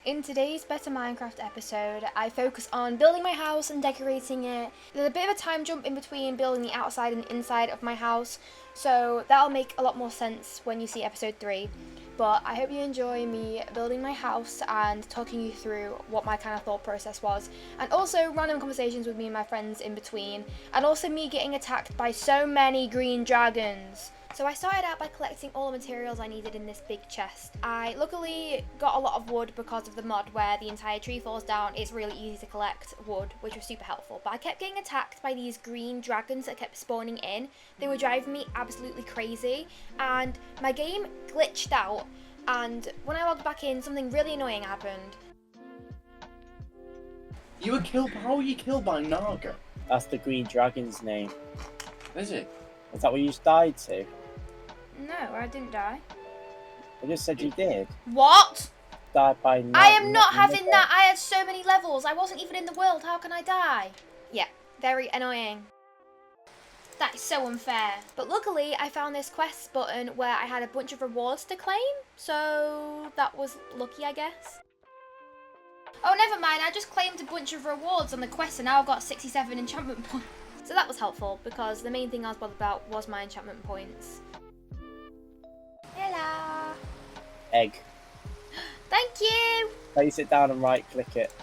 In today's Better Minecraft episode, I focus on building my house and decorating it. There's a bit of a time jump in between building the outside and inside of my house, so that'll make a lot more sense when you see episode 3. But I hope you enjoy me building my house and talking you through what my kind of thought process was, and also random conversations with me and my friends in between, and also me getting attacked by so many green dragons. So I started out by collecting all the materials I needed in this big chest. I luckily got a lot of wood because of the mod where the entire tree falls down. It's really easy to collect wood, which was super helpful. But I kept getting attacked by these green dragons that kept spawning in. They were driving me absolutely crazy, and my game glitched out, and when I logged back in, something really annoying happened. You were killed. How were you killed by Naga? That's the green dragon's name. Is it? Is that what you died to? No, I didn't die. I just said you did. What? Died by I am not having that. I had so many levels. I wasn't even in the world. How can I die? Yeah, very annoying. That is so unfair. But luckily, I found this quest button where I had a bunch of rewards to claim. So that was lucky, I guess. Oh, never mind. I just claimed a bunch of rewards on the quest and now I've got 67 enchantment points. So that was helpful because the main thing I was bothered about was my enchantment points. Hello. Egg. Thank you. Place it down and right click it.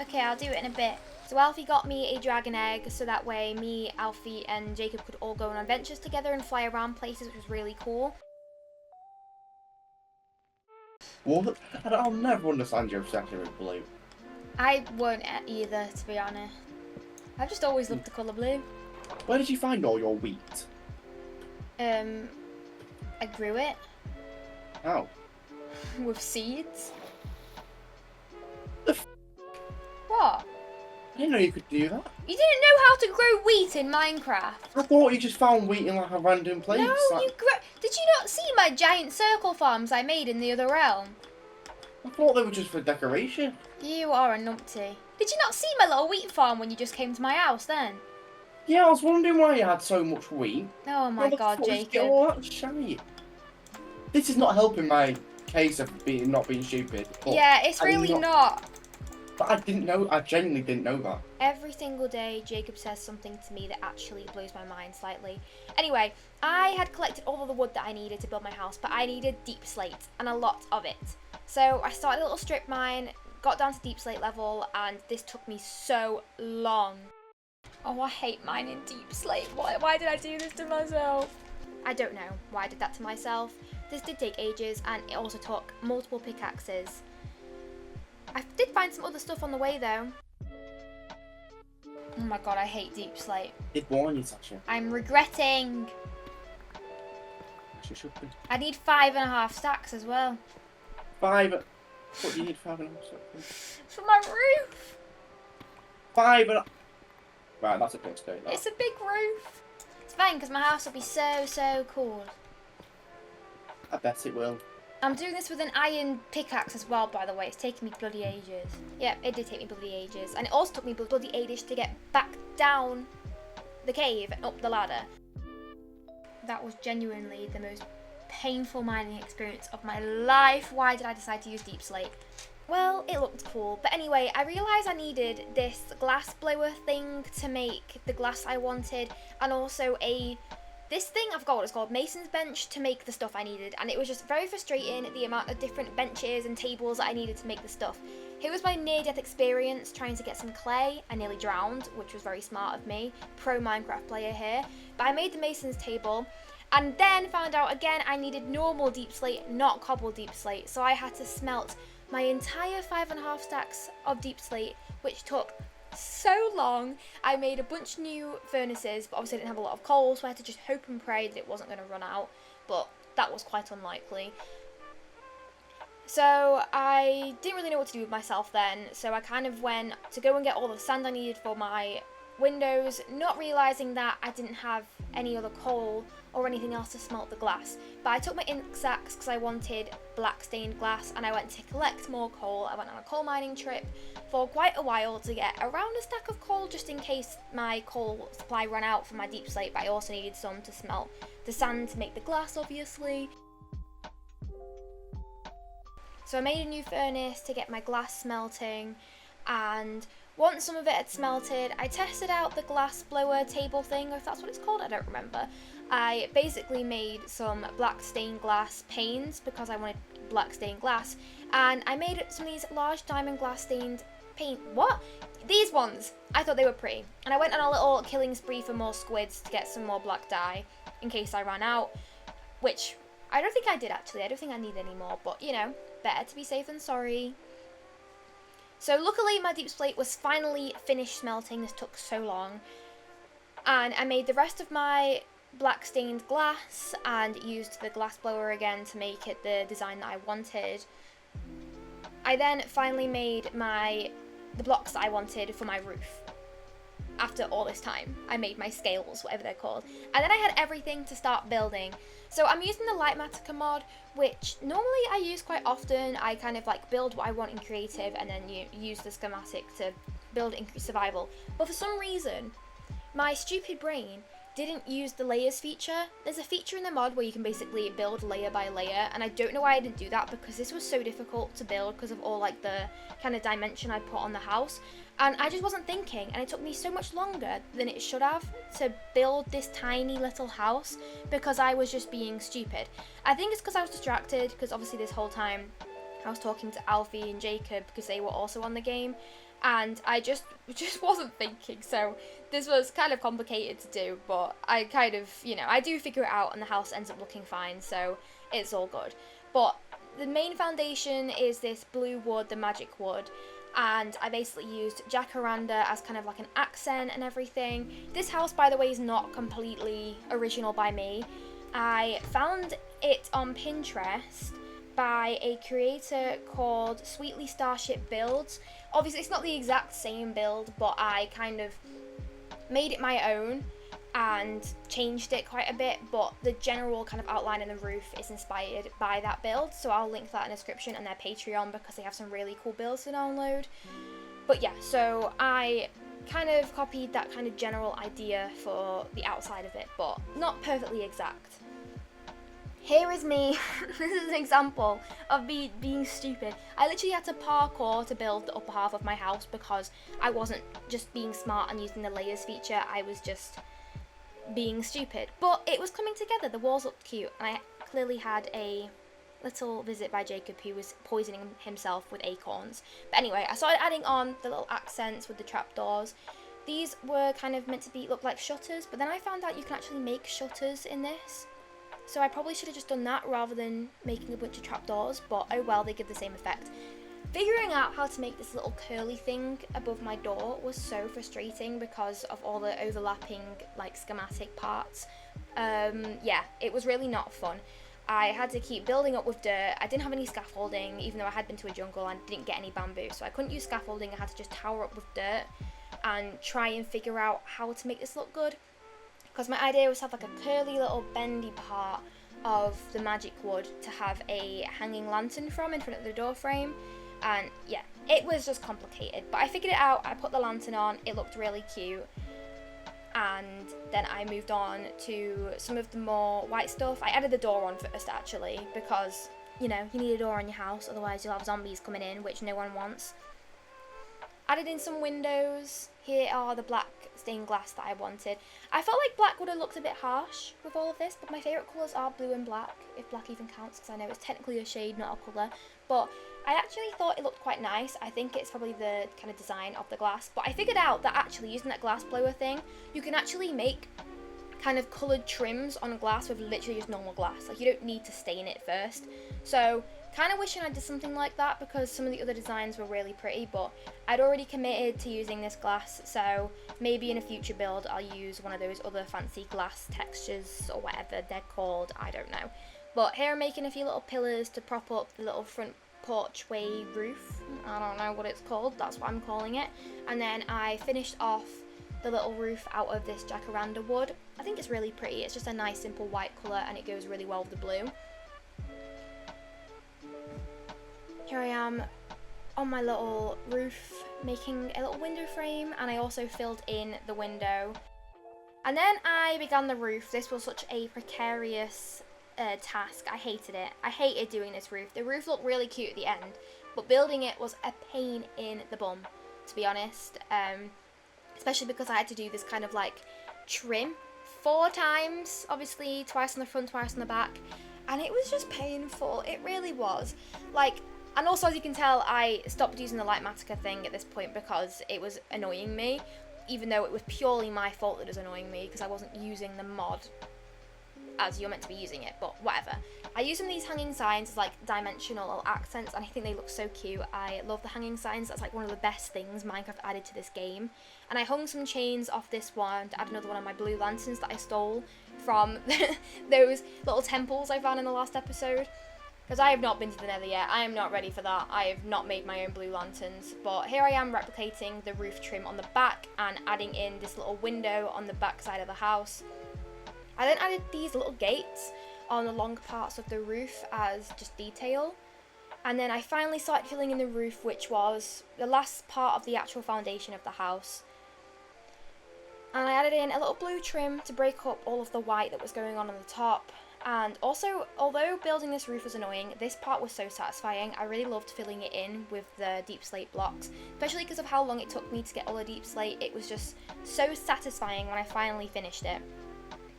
Okay, I'll do it in a bit. So Alfie got me a dragon egg so that way me, Alfie and Jacob could all go on adventures together and fly around places, which was really cool. What? I'll never understand your obsession with blue. I won't either, to be honest. I've just always loved the colour blue. Where did you find all your wheat? I grew it. How? With seeds. The What? I didn't know you could do that. You didn't know how to grow wheat in Minecraft? I thought you just found wheat in like a random place. No, like, you Did you not see my giant circle farms I made in the other realm? I thought they were just for decoration. You are a numpty. Did you not see my little wheat farm when you just came to my house then? Yeah, I was wondering why you had so much wheat. Oh my god, Just Jacob. get all that shite. This is not helping my case of not being stupid. Yeah, it's really not. But I didn't know. I genuinely didn't know that. Every single day, Jacob says something to me that actually blows my mind slightly. Anyway, I had collected all of the wood that I needed to build my house, but I needed deep slate, and a lot of it. So I started a little strip mine, got down to deep slate level, and this took me so long. Oh, I hate mining deep slate. Why did I do this to myself? I don't know why I did that to myself. This did take ages, and it also took multiple pickaxes. I did find some other stuff on the way though. Oh my god, I hate deep slate. Did warn you, Sasha. I'm regretting. She should be. I need 5.5 stacks as well. 5. What do you need 5.5 stacks? For my roof. 5 and. Right, that's a big state. It's a big roof. It's fine because my house will be so cool. I bet it will. I'm doing this with an iron pickaxe as well, by the way. It's taken me bloody ages. Yeah, it did take me bloody ages. And it also took me bloody ages to get back down the cave and up the ladder. That was genuinely the most painful mining experience of my life. Why did I decide to use deep slate? Well, it looked cool. But anyway, I realised I needed this glass blower thing to make the glass I wanted. And also this thing, I forgot what it's called, mason's bench to make the stuff I needed, and it was just very frustrating the amount of different benches and tables that I needed to make the stuff. Here was my near-death experience trying to get some clay. I nearly drowned, which was very smart of me, pro Minecraft player here, but I made the mason's table, and then found out again I needed normal deep slate, not cobble deep slate, so I had to smelt my entire 5.5 stacks of deep slate, which took so long. I made a bunch of new furnaces, but obviously I didn't have a lot of coal, so I had to just hope and pray that it wasn't going to run out, but that was quite unlikely. So I didn't really know what to do with myself then, so I kind of went to go and get all the sand I needed for my windows, not realising that I didn't have any other coal or anything else to smelt the glass. But I took my ink sacks because I wanted black stained glass, and I went to collect more coal. I went on a coal mining trip for quite a while to get around a stack of coal just in case my coal supply ran out for my deep slate, but I also needed some to smelt the sand to make the glass, obviously. So I made a new furnace to get my glass smelting, and once some of it had smelted, I tested out the glass blower table thing, or if that's what it's called, I don't remember. I basically made some black stained glass panes because I wanted black stained glass, and I made some of these large diamond glass stained paint. What? These ones! I thought they were pretty. And I went on a little killing spree for more squids to get some more black dye in case I ran out, which I don't think I did actually. I don't think I need any more, but you know, better to be safe than sorry. So luckily my deep slate was finally finished smelting. This took so long. And I made the rest of my black stained glass and used the glass blower again to make it the design that I wanted. I then finally made the blocks that I wanted for my roof. After all this time, I made my scales, whatever they're called. And then I had everything to start building. So I'm using the Licematica mod, which normally I use quite often. I kind of like build what I want in creative and then you use the schematic to build in survival. But for some reason, my stupid brain didn't use the layers feature. There's a feature in the mod where you can basically build layer by layer, and I don't know why I didn't do that because this was so difficult to build because of all like the kind of dimension I put on the house, and I just wasn't thinking, and it took me so much longer than it should have to build this tiny little house because I was just being stupid. I think it's because I was distracted, because obviously this whole time I was talking to Alfie and Jacob because they were also on the game, and I just wasn't thinking, so this was kind of complicated to do, but I kind of, you know, I do figure it out and the house ends up looking fine, so it's all good. But the main foundation is this blue wood, the magic wood, and I basically used jacaranda as kind of like an accent and everything. This house, by the way, is not completely original by me. I found it on Pinterest by a creator called Sweetly Starship Builds. Obviously it's not the exact same build, but I kind of made it my own and changed it quite a bit, but the general kind of outline in the roof is inspired by that build, so I'll link that in the description and their Patreon because they have some really cool builds to download. But yeah, so I kind of copied that kind of general idea for the outside of it, but not perfectly exact. Here is me. This is an example of me being stupid. I literally had to parkour to build the upper half of my house because I wasn't just being smart and using the layers feature, I was just being stupid. But it was coming together, the walls looked cute, and I clearly had a little visit by Jacob who was poisoning himself with acorns. But anyway, I started adding on the little accents with the trapdoors. These were kind of meant to look like shutters, but then I found out you can actually make shutters in this. So I probably should have just done that rather than making a bunch of trapdoors, but oh well, they give the same effect. Figuring out how to make this little curly thing above my door was so frustrating because of all the overlapping like schematic parts. Yeah, it was really not fun. I had to keep building up with dirt. I didn't have any scaffolding, even though I had been to a jungle and didn't get any bamboo, so I couldn't use scaffolding. I had to just tower up with dirt and try and figure out how to make this look good. Because my idea was to have like a curly little bendy part of the magic wood to have a hanging lantern from in front of the door frame. And yeah, it was just complicated. But I figured it out, I put the lantern on, it looked really cute. And then I moved on to some of the more white stuff. I added the door on first actually, because, you know, you need a door on your house, otherwise you'll have zombies coming in, which no one wants. Added in some windows. Here are the black stained glass that I wanted. I felt like black would have looked a bit harsh with all of this, but my favourite colours are blue and black, if black even counts, because I know it's technically a shade, not a colour. But I actually thought it looked quite nice. I think it's probably the kind of design of the glass. But I figured out that actually using that glass blower thing, you can actually make kind of coloured trims on glass with literally just normal glass. Like, you don't need to stain it first. So kind of wishing I did something like that because some of the other designs were really pretty, but I'd already committed to using this glass, so maybe in a future build I'll use one of those other fancy glass textures or whatever they're called, I don't know. But here I'm making a few little pillars to prop up the little front porchway roof. I don't know what it's called, that's what I'm calling it. And then I finished off the little roof out of this jacaranda wood. I think it's really pretty. It's just a nice simple white colour and it goes really well with the blue. Here I am on my little roof making a little window frame, and I also filled in the window. And then I began the roof. This was such a precarious task. I hated it. I hated doing this roof. The roof looked really cute at the end, but building it was a pain in the bum, to be honest. Especially because I had to do this kind of like trim 4 times, obviously twice on the front, twice on the back, and it was just painful. It really was. Like, and also, as you can tell, I stopped using the light matica thing at this point because it was annoying me, even though it was purely my fault that it was annoying me because I wasn't using the mod as you're meant to be using it, but whatever. I use some of these hanging signs as like dimensional accents, and I think they look so cute. I love the hanging signs. That's like one of the best things Minecraft added to this game. And I hung some chains off this one to add another one on my blue lanterns that I stole from those little temples I found in the last episode. Because I have not been to the nether yet. I am not ready for that. I have not made my own blue lanterns. But here I am replicating the roof trim on the back and adding in this little window on the back side of the house. I then added these little gates on the long parts of the roof as just detail. And then I finally started filling in the roof, which was the last part of the actual foundation of the house. And I added in a little blue trim to break up all of the white that was going on the top. And also, although building this roof was annoying, this part was so satisfying. I really loved filling it in with the deep slate blocks, especially because of how long it took me to get all the deep slate. It was just so satisfying when I finally finished it.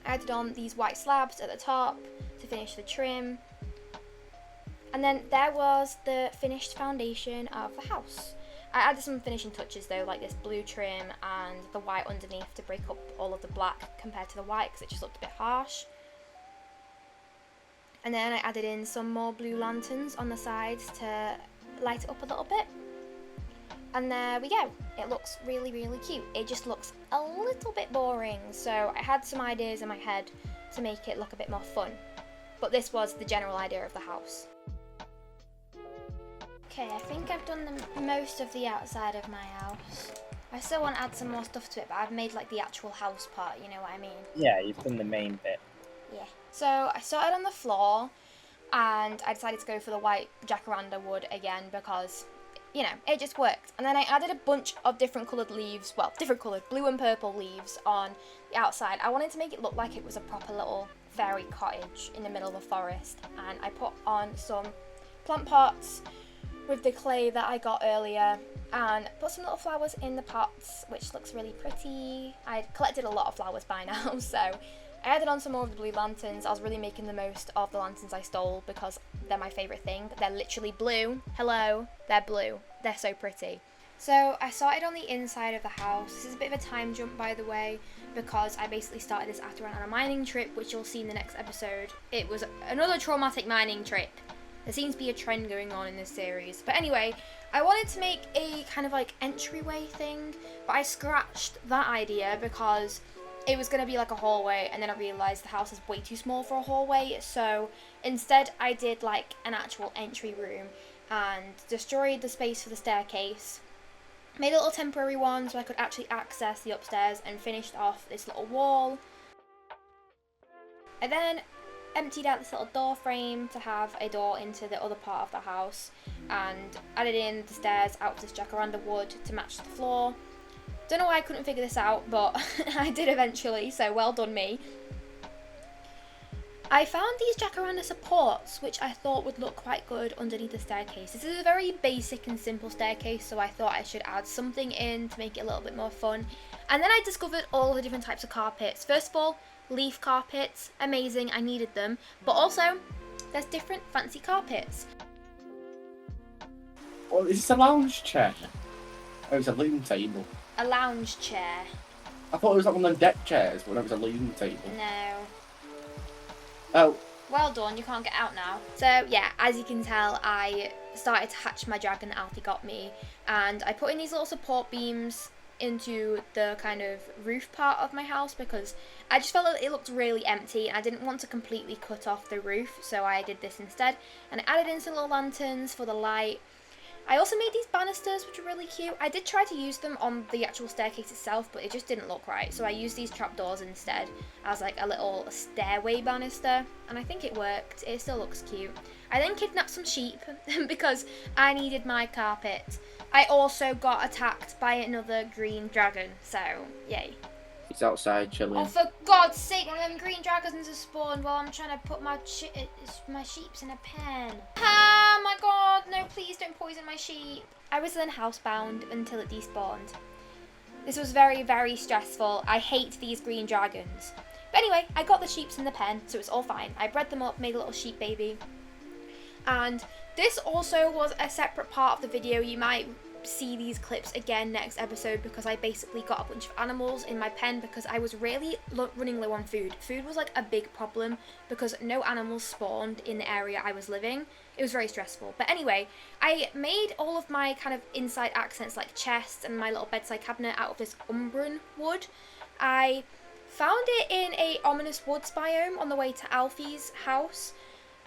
I added on these white slabs at the top to finish the trim. And then there was the finished foundation of the house. I added some finishing touches though, like this blue trim and the white underneath to break up all of the black compared to the white because it just looked a bit harsh. And then I added in some more blue lanterns on the sides to light it up a little bit. And there we go. It looks really, really cute. It just looks a little bit boring, so I had some ideas in my head to make it look a bit more fun. But this was the general idea of the house. Okay, I think I've done most of the outside of my house. I still want to add some more stuff to it, but I've made like the actual house part, you know what I mean? Yeah, you've done the main bit. Yeah. So I started on the floor, and I decided to go for the white jacaranda wood again because, you know, it just worked. And then I added a bunch of different coloured leaves, well, different coloured blue and purple leaves on the outside. I wanted to make it look like it was a proper little fairy cottage in the middle of a forest. And I put on some plant pots with the clay that I got earlier and put some little flowers in the pots, which looks really pretty. I'd collected a lot of flowers by now, so I added on some more of the blue lanterns. I was really making the most of the lanterns I stole because they're my favourite thing. They're literally blue. Hello, they're blue. They're so pretty. So I started on the inside of the house. This is a bit of a time jump, by the way, because I basically started this after on a mining trip, which you'll see in the next episode. It was another traumatic mining trip. There seems to be a trend going on in this series. But anyway, I wanted to make a kind of like entryway thing, but I scratched that idea because it was going to be like a hallway, and then I realised the house is way too small for a hallway, so instead I did like an actual entry room and destroyed the space for the staircase, made a little temporary one so I could actually access the upstairs, and finished off this little wall. I then emptied out this little door frame to have a door into the other part of the house, and added in the stairs out of this jacaranda wood to match the floor. Don't know why I couldn't figure this out, but I did eventually, so well done me. I found these jacaranda supports, which I thought would look quite good underneath the staircase. This is a very basic and simple staircase, so I thought I should add something in to make it a little bit more fun. And then I discovered all the different types of carpets. First of all, leaf carpets, amazing, I needed them. But also, there's different fancy carpets. Well, is this a lounge chair? Oh, it's a loom table. A lounge chair. I thought it was like one of them deck chairs, but it was a loom table. No. Oh. Well done, you can't get out now. So yeah, as you can tell, I started to hatch my dragon that Alfie got me, and I put in these little support beams into the kind of roof part of my house because I just felt that it looked really empty and I didn't want to completely cut off the roof, so I did this instead. And I added in some little lanterns for the light. I also made these banisters, which are really cute. I did try to use them on the actual staircase itself, but it just didn't look right, so I used these trapdoors instead as like a little stairway banister, and I think it worked. It still looks cute. I then kidnapped some sheep because I needed my carpet. I also got attacked by another green dragon, so yay. He's outside chilling. Oh, for God's sake, one of them green dragons has spawned while I'm trying to put my sheeps in a pen. Ah, my God, no, please don't poison my sheep. I was then housebound until it despawned. This was very, very stressful. I hate these green dragons. But anyway, I got the sheeps in the pen, so it's all fine. I bred them up, made a little sheep baby. And this also was a separate part of the video. You might see these clips again next episode because I basically got a bunch of animals in my pen because I was really running low on food. Food was like a big problem because no animals spawned in the area I was living. It was very stressful. But anyway, I made all of my kind of inside accents like chests and my little bedside cabinet out of this umbran wood. I found it in a ominous woods biome on the way to Alfie's house.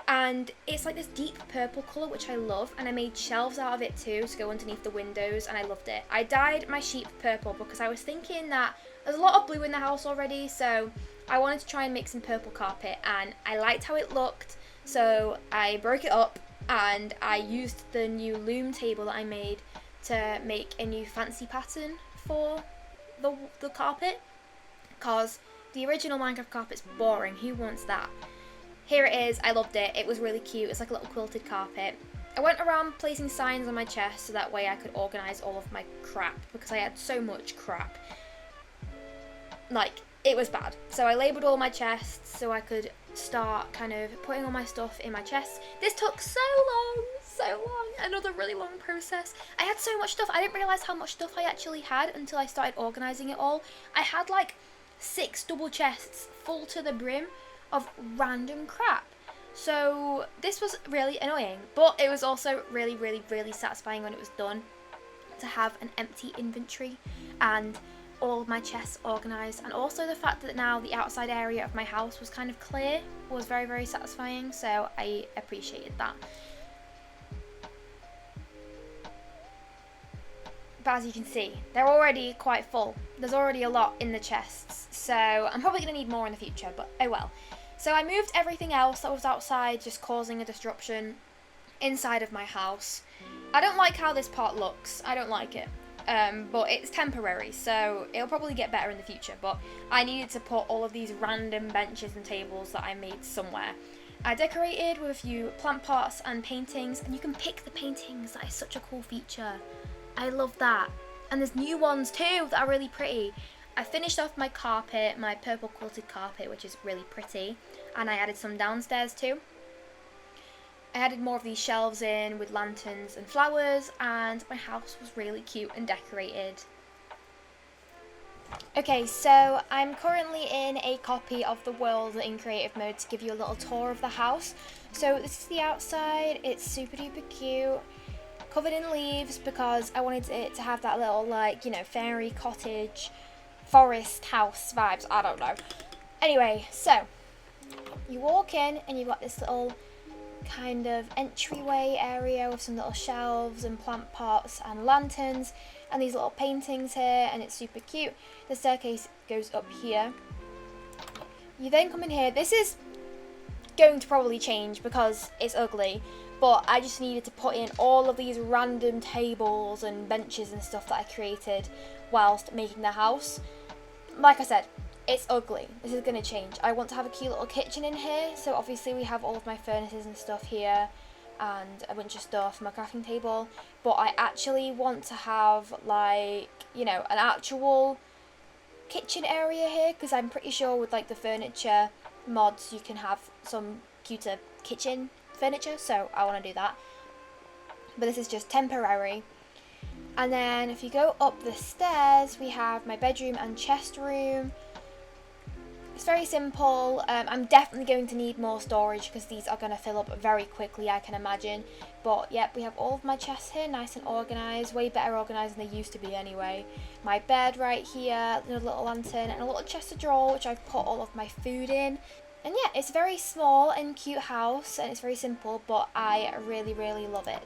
And it's like this deep purple colour, which I love, and I made shelves out of it too to go underneath the windows, and I loved it. I dyed my sheep purple because I was thinking that there's a lot of blue in the house already, so I wanted to try and make some purple carpet, and I liked how it looked, so I broke it up, and I used the new loom table that I made to make a new fancy pattern for the carpet, because the original Minecraft carpet's boring. Who wants that? Here it is. I loved it. It was really cute. It's like a little quilted carpet. I went around placing signs on my chest so that way I could organise all of my crap because I had so much crap. Like, it was bad. So I labelled all my chests so I could start kind of putting all my stuff in my chests. This took so long. Another really long process. I had so much stuff. I didn't realise how much stuff I actually had until I started organising it all. I had like 6 double chests full to the brim of random crap. So this was really annoying, but it was also really, really, really satisfying when it was done to have an empty inventory and all of my chests organised, and also the fact that now the outside area of my house was kind of clear was very, very satisfying, so I appreciated that. But as you can see, they're already quite full. There's already a lot in the chests, so I'm probably going to need more in the future, but oh well. So I moved everything else that was outside, just causing a disruption inside of my house. I don't like how this part looks. I don't like it. But it's temporary, so it'll probably get better in the future. But I needed to put all of these random benches and tables that I made somewhere. I decorated with a few plant pots and paintings, and you can pick the paintings. That is such a cool feature. I love that. And there's new ones too that are really pretty. I finished off my carpet, my purple quilted carpet, which is really pretty, and I added some downstairs too. I added more of these shelves in with lanterns and flowers, and my house was really cute and decorated. Okay, so I'm currently in a copy of the world in creative mode to give you a little tour of the house. So this is the outside. It's super duper cute, covered in leaves because I wanted it to have that little, like, you know, fairy cottage forest house vibes. I don't know. Anyway, so you walk in and you've got this little kind of entryway area with some little shelves and plant pots and lanterns and these little paintings here, and it's super cute. The staircase goes up here. You then come in here. This is going to probably change because it's ugly, but I just needed to put in all of these random tables and benches and stuff that I created whilst making the house. Like I said, it's ugly. This is going to change. I want to have a cute little kitchen in here, so obviously we have all of my furnaces and stuff here and a bunch of stuff, my crafting table, but I actually want to have, like, you know, an actual kitchen area here, because I'm pretty sure with like the furniture mods you can have some cuter kitchen furniture, so I want to do that. But this is just temporary. And then if you go up the stairs, we have my bedroom and chest room. It's very simple. I'm definitely going to need more storage because these are going to fill up very quickly, I can imagine. But yep, we have all of my chests here, nice and organised, way better organised than they used to be anyway. My bed right here, a little lantern, and a little chest of drawers which I've put all of my food in. And yeah, it's a very small and cute house, and it's very simple, but I really, really love it.